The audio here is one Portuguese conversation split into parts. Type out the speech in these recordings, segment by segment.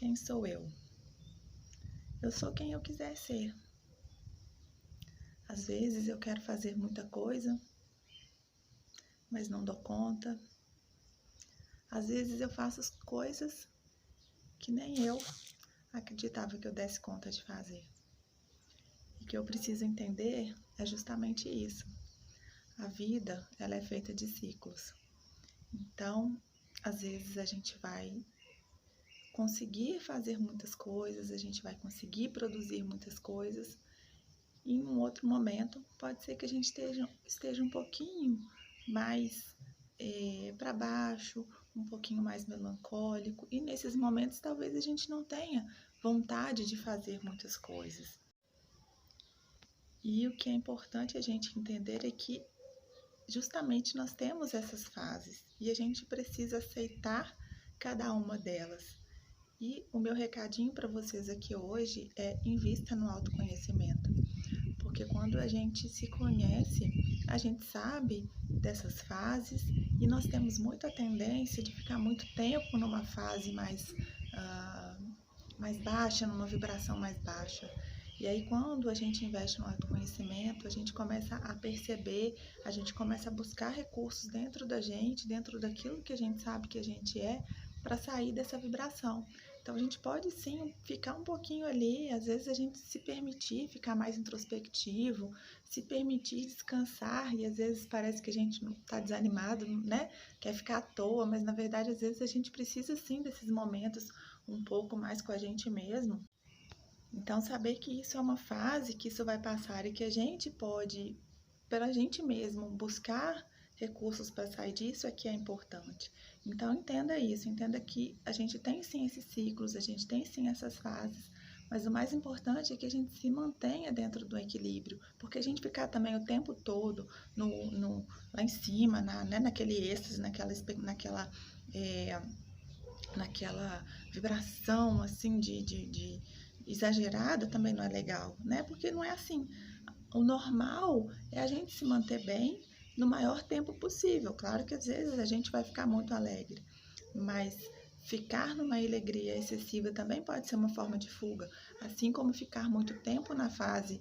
Quem sou eu? Eu sou quem eu quiser ser. Às vezes eu quero fazer muita coisa, mas não dou conta. Às vezes eu faço as coisas que nem eu acreditava que eu desse conta de fazer. E o que eu preciso entender é justamente isso. A vida, ela é feita de ciclos. Então, às vezes a gente vai conseguir fazer muitas coisas, a gente vai conseguir produzir muitas coisas, e em um outro momento pode ser que a gente esteja um pouquinho mais para baixo, um pouquinho mais melancólico, e nesses momentos talvez a gente não tenha vontade de fazer muitas coisas. E o que é importante a gente entender é que justamente nós temos essas fases e a gente precisa aceitar cada uma delas. E o meu recadinho para vocês aqui hoje é: invista no autoconhecimento. Porque quando a gente se conhece, a gente sabe dessas fases e nós temos muita tendência de ficar muito tempo numa fase mais baixa, numa vibração mais baixa. E aí, quando a gente investe no autoconhecimento, a gente começa a perceber, a gente começa a buscar recursos dentro da gente, dentro daquilo que a gente sabe que a gente é, para sair dessa vibração. Então, a gente pode sim ficar um pouquinho ali, às vezes a gente se permitir ficar mais introspectivo, se permitir descansar, e às vezes parece que a gente não está desanimado, né? Quer ficar à toa, mas na verdade, às vezes a gente precisa sim desses momentos um pouco mais com a gente mesmo. Então, saber que isso é uma fase, que isso vai passar e que a gente pode, pela gente mesmo, buscar recursos para sair disso é que é importante. Então, entenda isso, entenda que a gente tem sim esses ciclos, a gente tem sim essas fases, mas o mais importante é que a gente se mantenha dentro do equilíbrio, porque a gente ficar também o tempo todo lá em cima, naquele êxtase, naquela vibração assim de exagerada também não é legal, né? Porque não é assim. O normal é a gente se manter bem no maior tempo possível. Claro que às vezes a gente vai ficar muito alegre, mas ficar numa alegria excessiva também pode ser uma forma de fuga. Assim como ficar muito tempo na fase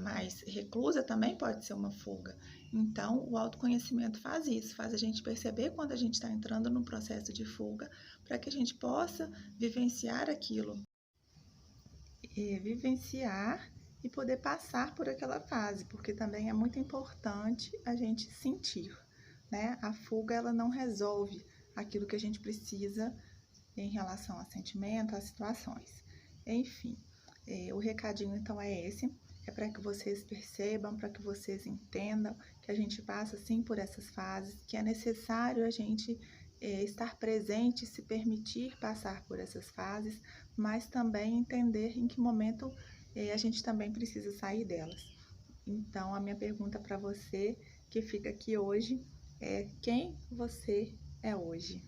mais reclusa também pode ser uma fuga. Então, o autoconhecimento faz isso, faz a gente perceber quando a gente está entrando num processo de fuga, para que a gente possa vivenciar aquilo, vivenciar e poder passar por aquela fase, porque também é muito importante a gente sentir, né? A fuga, ela não resolve aquilo que a gente precisa em relação a sentimento, a situações. Enfim, o recadinho então é esse, é para que vocês percebam, para que vocês entendam que a gente passa sim por essas fases, que é necessário a gente estar presente, se permitir passar por essas fases, mas também entender em que momento a gente também precisa sair delas. Então, a minha pergunta para você que fica aqui hoje é: quem você é hoje?